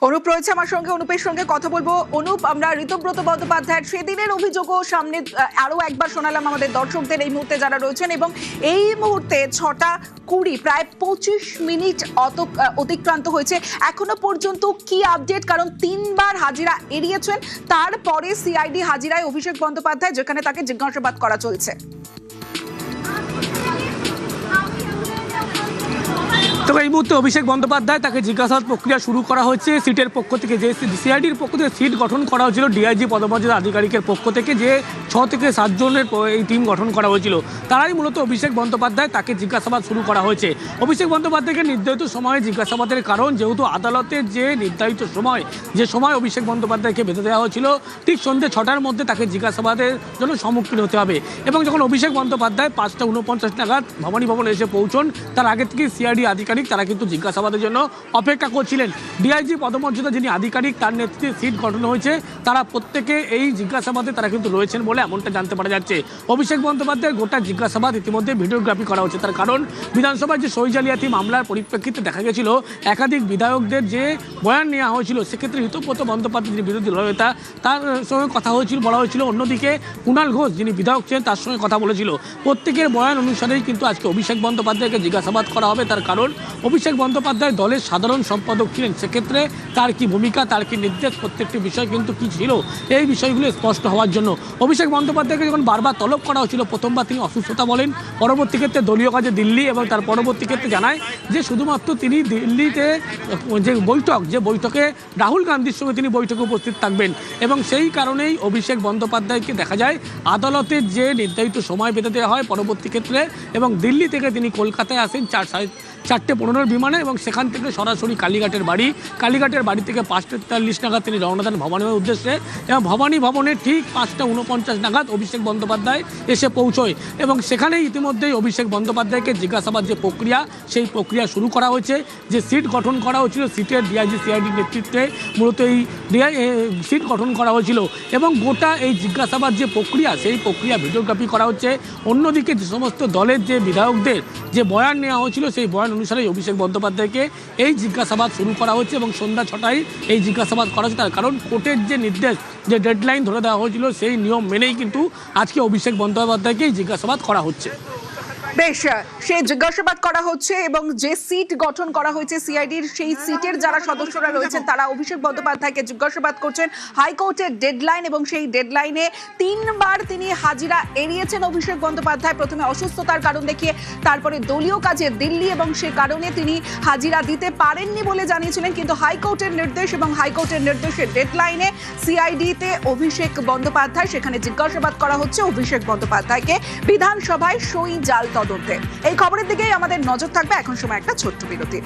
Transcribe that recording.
অনুপ রয়েছে আমার সঙ্গে, অনুপের সঙ্গে কথা বলবো। অনুপ, আমরা ঋতব্রত বন্দ্যোপাধ্যায়ের সেদিনের অভিযোগও সামনে আরো একবার শোনালাম আমাদের দর্শকদের এই মুহূর্তে যারা রয়েছেন, এবং এই মুহূর্তে 6:20 প্রায় 25 মিনিট অতিক্রান্ত হয়েছে। এখনো পর্যন্ত কি আপডেট? কারণ 3বার হাজিরা এড়িয়েছেন, তারপরে সিআইডি হাজিরায় অভিষেক বন্দ্যোপাধ্যায়, যেখানে তাকে জিজ্ঞাসাবাদ করা চলছে। তবে এই মুহূর্তে অভিষেক বন্দ্যোপাধ্যায় তাকে জিজ্ঞাসাবাদ প্রক্রিয়া শুরু করা হয়েছে সিটের পক্ষ থেকে। যে সিআইডির পক্ষ থেকে সিট গঠন করা হয়েছিল ডিআইজি পদমর্যাদা আধিকারিকের পক্ষ থেকে, যে 6 থেকে 7 জনের এই টিম গঠন করা হয়েছিল, তারাই মূলত অভিষেক বন্দ্যোপাধ্যায় তাকে জিজ্ঞাসাবাদ শুরু করা হয়েছে। অভিষেক বন্দ্যোপাধ্যায়কে নির্ধারিত সময়ে জিজ্ঞাসাবাদের কারণ, যেহেতু আদালতের যে নির্ধারিত সময়, যে সময় অভিষেক বন্দ্যোপাধ্যায়কে বেঁধে দেওয়া হয়েছিল, ঠিক সন্ধ্যে 6টার মধ্যে তাকে জিজ্ঞাসাবাদের জন্য সম্মুখীন হতে হবে। এবং যখন অভিষেক বন্দ্যোপাধ্যায় 5:49 নাগাদ ভবানী ভবনে এসে পৌঁছন, তার আগে থেকে সিআইডি আধিকারিক তারা কিন্তু জিজ্ঞাসাবাদের জন্য অপেক্ষা করছিলেন। ডিআইজি পদমর্যাদা যিনি আধিকারিক, তার নেতৃত্বে সিট গঠন হয়েছে, তারা প্রত্যেকে এই জিজ্ঞাসাবাদে তারা কিন্তু রয়েছেন বলে এমনটা জানতে পারা যাচ্ছে। অভিষেক বন্দ্যোপাধ্যায়ের গোটা জিজ্ঞাসাবাদ ইতিমধ্যে ভিডিওগ্রাফি করা হচ্ছে। তার কারণ, বিধানসভায় যে সই জালিয়াতি মামলার পরিপ্রেক্ষিতে দেখা গেছিল একাধিক বিধায়কদের যে বয়ান নেওয়া হয়েছিল, সেক্ষেত্রে ঋতব্রত বন্দ্যোপাধ্যায় যিনি বিরোধী দলনেতা, তার সঙ্গে কথা হয়েছিল, বলা হয়েছিল। অন্যদিকে কুণাল ঘোষ যিনি বিধায়ক ছিলেন, তার সঙ্গে কথা বলেছিল। প্রত্যেকের বয়ান অনুসারেই কিন্তু আজকে অভিষেক বন্দ্যোপাধ্যায়কে জিজ্ঞাসাবাদ করা হবে। তার কারণ, অভিষেক বন্দ্যোপাধ্যায় দলের সাধারণ সম্পাদক ছিলেন, সেক্ষেত্রে তার কি ভূমিকা, তার কি নির্দেশ, প্রত্যেকটি বিষয় কিন্তু কি ছিল, এই বিষয়গুলো স্পষ্ট হওয়ার জন্য অভিষেক বন্দ্যোপাধ্যায়কে যখন বারবার তলব করা হয়েছিল, প্রথমবার তিনি অসুস্থতা বলেন, পরবর্তী ক্ষেত্রে দলীয় কাজে দিল্লি, এবং তার পরবর্তী ক্ষেত্রে জানায় যে শুধুমাত্র তিনি দিল্লিতে যে বৈঠকে রাহুল গান্ধীর সঙ্গে তিনি বৈঠকে উপস্থিত থাকবেন, এবং সেই কারণেই অভিষেক বন্দ্যোপাধ্যায়কে দেখা যায় আদালতের যে নির্ধারিত সময় বেঁধে দেওয়া হয় পরবর্তী ক্ষেত্রে, এবং দিল্লি থেকে তিনি কলকাতায় আসেন 4:15 বিমানে, এবং সেখান থেকে সরাসরি কালীঘাটের বাড়ি থেকে 5:43 নাগাদ তিনি রওনা দেন ভবানীর উদ্দেশ্যে, এবং ভবানী ভবনে ঠিক 5:49 নাগাদ অভিষেক বন্দ্যোপাধ্যায় এসে পৌঁছয়। এবং সেখানেই ইতিমধ্যেই অভিষেক বন্দ্যোপাধ্যায়কে জিজ্ঞাসাবাদ যে প্রক্রিয়া, সেই প্রক্রিয়া শুরু করা হয়েছে। যে সিট গঠন করা হয়েছিল, সিটের ডিআইজি সিআইডির নেতৃত্বে মূলত এই সিট গঠন করা হয়েছিল, এবং গোটা এই জিজ্ঞাসাবাদ যে প্রক্রিয়া, সেই প্রক্রিয়া ভিডিওগ্রাফি করা হচ্ছে। অন্যদিকে যে সমস্ত দলের যে বিধায়কদের যে বয়ান নেওয়া হয়েছিল, সেই বয়ান অনুসারে অভিষেক বন্দ্যোপাধ্যায়কে এই জিজ্ঞাসাবাদ শুরু করা হচ্ছে, এবং সন্ধ্যা 6টায় এই জিজ্ঞাসাবাদ করা হচ্ছে। তার কারণ, কোর্টের যে নির্দেশ, যে ডেডলাইন ধরে দেওয়া হয়েছিল, সেই নিয়ম মেনেই কিন্তু আজকে অভিষেক বন্দ্যোপাধ্যায়কে জিজ্ঞাসাবাদ করা হচ্ছে। বেশ, সেই জিজ্ঞাসাবাদ করা হচ্ছে, এবং যে সিট গঠন করা হয়েছে সিআইডির, সেই সিটের যারা সদস্যরা রয়েছেন তারা অভিষেক বন্দ্যোপাধ্যায়কে জিজ্ঞাসাবাদ করছেন। হাইকোর্টের ডেডলাইন, এবং সেই ডেডলাইনে 3বার তিনি হাজিরা এড়িয়েছেন অভিষেক বন্দ্যোপাধ্যায়। প্রথমে অসুস্থতার কারণ দেখিয়ে, তারপরে দলীয় কাজে দিল্লি, এবং সে কারণে তিনি হাজিরা দিতে পারেননি বলে জানিয়েছিলেন। কিন্তু হাইকোর্টের নির্দেশ, এবং হাইকোর্টের নির্দেশের ডেডলাইনে সিআইডিতে অভিষেক বন্দ্যোপাধ্যায়, সেখানে জিজ্ঞাসাবাদ করা হচ্ছে অভিষেক বন্দ্যোপাধ্যায়কে বিধানসভায় সই জাল তদন্তে। এই খবরের দিকেই আমাদের নজর থাকবে। এখন সময় একটা ছোট্ট বিরতি।